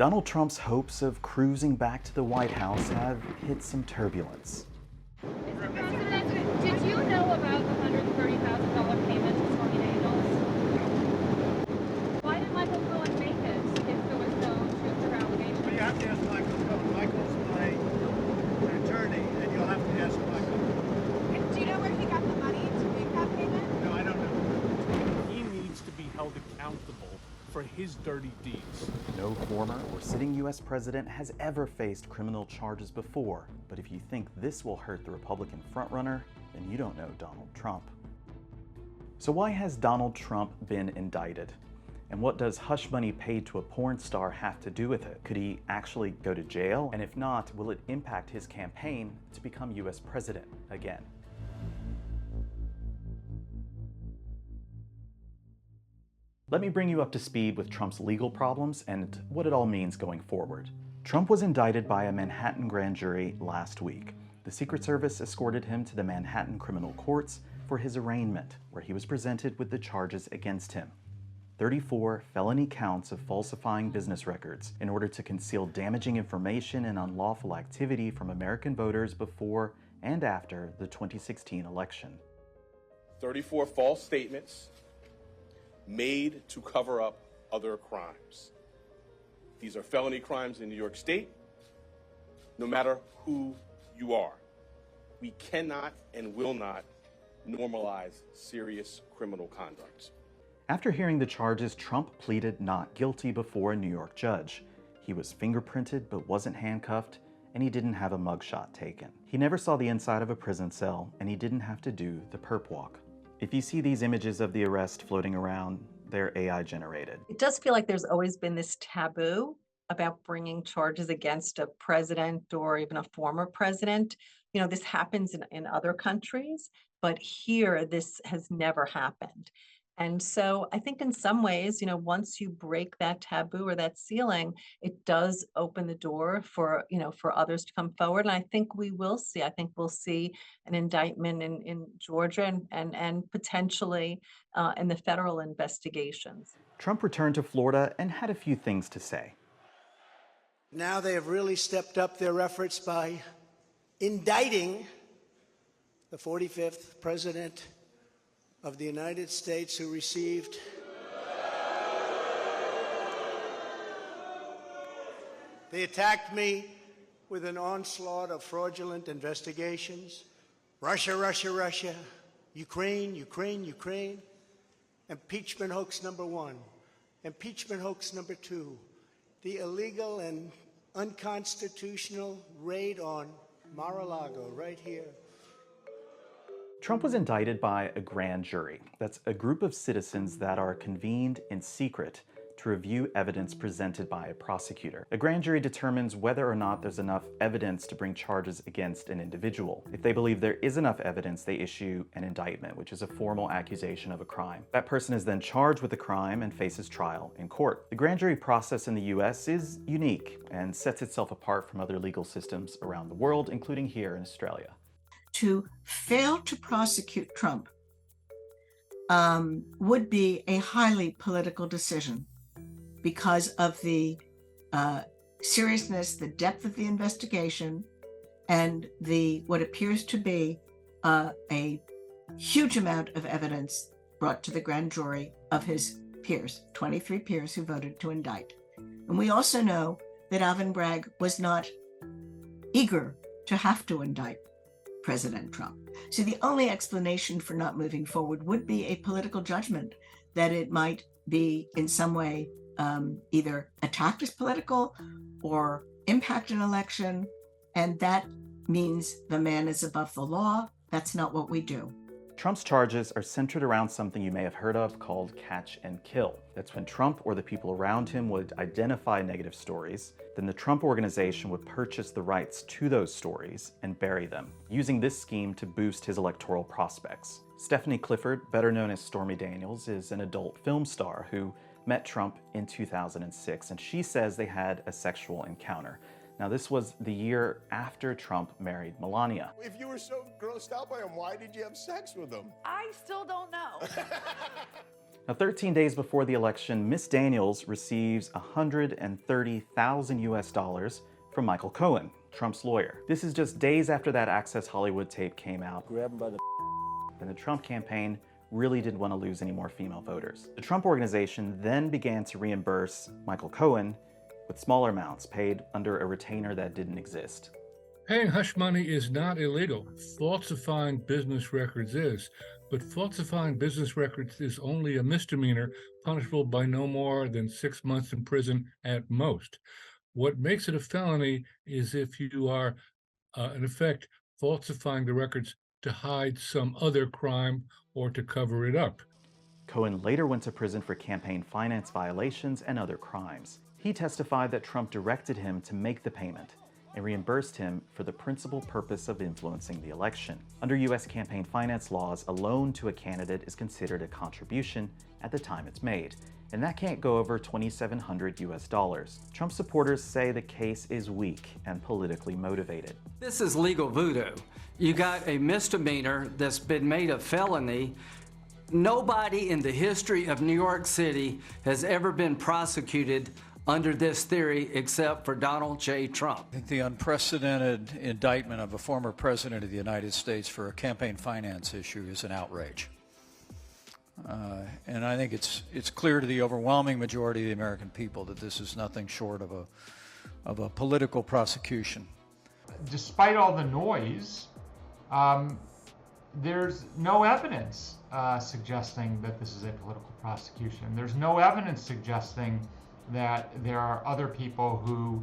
Donald Trump's hopes of cruising back to the White House have hit some turbulence. Mr. President, did you know about the $130,000 payment to Stormy Daniels? Why did Michael Cohen make it if there was no truth or allegation? Well, you have to ask Michael Cohen. Michael's my attorney, and you'll have to ask Michael. Do you know where he got the money to make that payment? No, I don't know. He needs to be held accountable for his dirty deeds. No former or sitting U.S. president has ever faced criminal charges before, but if you think this will hurt the Republican frontrunner, then you don't know Donald Trump. So why has Donald Trump been indicted? And what does hush money paid to a porn star have to do with it? Could he actually go to jail? And if not, will it impact his campaign to become U.S. president again? Let me bring you up to speed with Trump's legal problems and what it all means going forward. Trump was indicted by a Manhattan grand jury last week. The Secret Service escorted him to the Manhattan criminal courts for his arraignment, where he was presented with the charges against him. 34 felony counts of falsifying business records in order to conceal damaging information and unlawful activity from American voters before and after the 2016 election. 34 false statements made to cover up other crimes. These are felony crimes in New York State, no matter who you are. We cannot and will not normalize serious criminal conduct. After hearing the charges, Trump pleaded not guilty before a New York judge. He was fingerprinted but wasn't handcuffed, and he didn't have a mugshot taken. He never saw the inside of a prison cell, and he didn't have to do the perp walk. If you see these images of the arrest floating around, they're AI generated. It does feel like there's always been this taboo about bringing charges against a president or even a former president. You know, this happens in other countries, but here this has never happened. And so I think in some ways, you know, once you break that taboo or that ceiling, it does open the door for, you know, for others to come forward. And I think we will see, we'll see an indictment in Georgia and potentially in the federal investigations. Trump returned to Florida and had a few things to say. Now they have really stepped up their efforts by indicting the 45th president of the United States who received They attacked me with an onslaught of fraudulent investigations. Russia, Russia, Russia. Ukraine, Ukraine, Ukraine. Impeachment hoax number 1. Impeachment hoax number 2. The illegal and unconstitutional raid on Mar-a-Lago right here. Trump was indicted by a grand jury. That's a group of citizens that are convened in secret to review evidence presented by a prosecutor. A grand jury determines whether or not there's enough evidence to bring charges against an individual. If they believe there is enough evidence, they issue an indictment, which is a formal accusation of a crime. That person is then charged with the crime and faces trial in court. The grand jury process in the US is unique and sets itself apart from other legal systems around the world, including here in Australia. To fail to prosecute Trump would be a highly political decision because of the seriousness, the depth of the investigation, and what appears to be a huge amount of evidence brought to the grand jury of his peers, 23 peers who voted to indict. And we also know that Alvin Bragg was not eager to have to indict President Trump. So the only explanation for not moving forward would be a political judgment that it might be in some way either attacked as political or impact an election. And that means the man is above the law. That's not what we do. Trump's charges are centered around something you may have heard of called catch and kill. That's when Trump or the people around him would identify negative stories, then the Trump organization would purchase the rights to those stories and bury them, using this scheme to boost his electoral prospects. Stephanie Clifford, better known as Stormy Daniels, is an adult film star who met Trump in 2006, and she says they had a sexual encounter. Now, this was the year after Trump married Melania. If you were so grossed out by him, why did you have sex with him? I still don't know. Now, 13 days before the election, Miss Daniels receives $130,000 US from Michael Cohen, Trump's lawyer. This is just days after that Access Hollywood tape came out. Grab him by the And the Trump campaign really didn't want to lose any more female voters. The Trump Organization then began to reimburse Michael Cohen with smaller amounts paid under a retainer that didn't exist. Paying hush money is not illegal. Falsifying business records is. But falsifying business records is only a misdemeanor, punishable by no more than 6 months in prison at most. What makes it a felony is if you are, in effect, falsifying the records to hide some other crime or to cover it up. Cohen later went to prison for campaign finance violations and other crimes. He testified that Trump directed him to make the payment and reimbursed him for the principal purpose of influencing the election. Under U.S. campaign finance laws, a loan to a candidate is considered a contribution at the time it's made, and that can't go over $2,700 US. Trump supporters say the case is weak and politically motivated. This is legal voodoo. You got a misdemeanor that's been made a felony. Nobody in the history of New York City has ever been prosecuted under this theory except for Donald J. Trump. I think the unprecedented indictment of a former president of the United States for a campaign finance issue is an outrage. And I think it's clear to the overwhelming majority of the American people that this is nothing short of a political prosecution. Despite all the noise, there's no evidence suggesting that this is a political prosecution. There's no evidence suggesting that there are other people who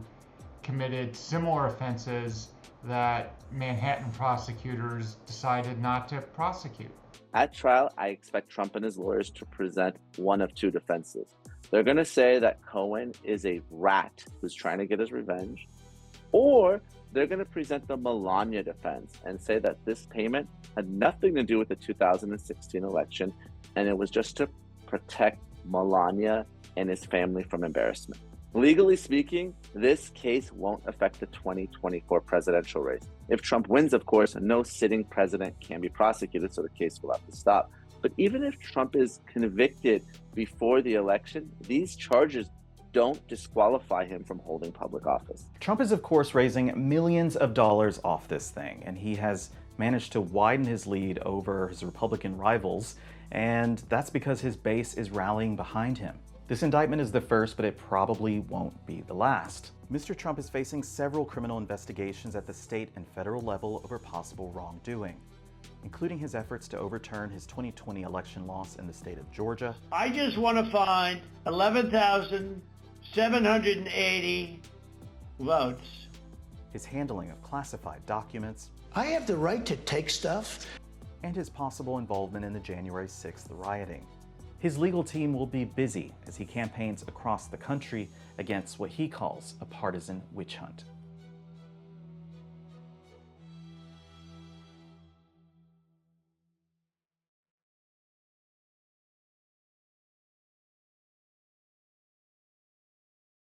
committed similar offenses that Manhattan prosecutors decided not to prosecute. At trial, I expect Trump and his lawyers to present one of two defenses. They're going to say that Cohen is a rat who's trying to get his revenge, or they're going to present the Melania defense and say that this payment had nothing to do with the 2016 election, and it was just to protect Melania and his family from embarrassment. Legally speaking, this case won't affect the 2024 presidential race. If Trump wins, of course, no sitting president can be prosecuted, so the case will have to stop. But even if Trump is convicted before the election, these charges don't disqualify him from holding public office. Trump is, of course, raising millions of dollars off this thing, and he has managed to widen his lead over his Republican rivals, and that's because his base is rallying behind him. This indictment is the first, but it probably won't be the last. Mr. Trump is facing several criminal investigations at the state and federal level over possible wrongdoing, including his efforts to overturn his 2020 election loss in the state of Georgia. I just want to find 11,780 votes. His handling of classified documents. I have the right to take stuff. And his possible involvement in the January 6th rioting. His legal team will be busy as he campaigns across the country against what he calls a partisan witch hunt.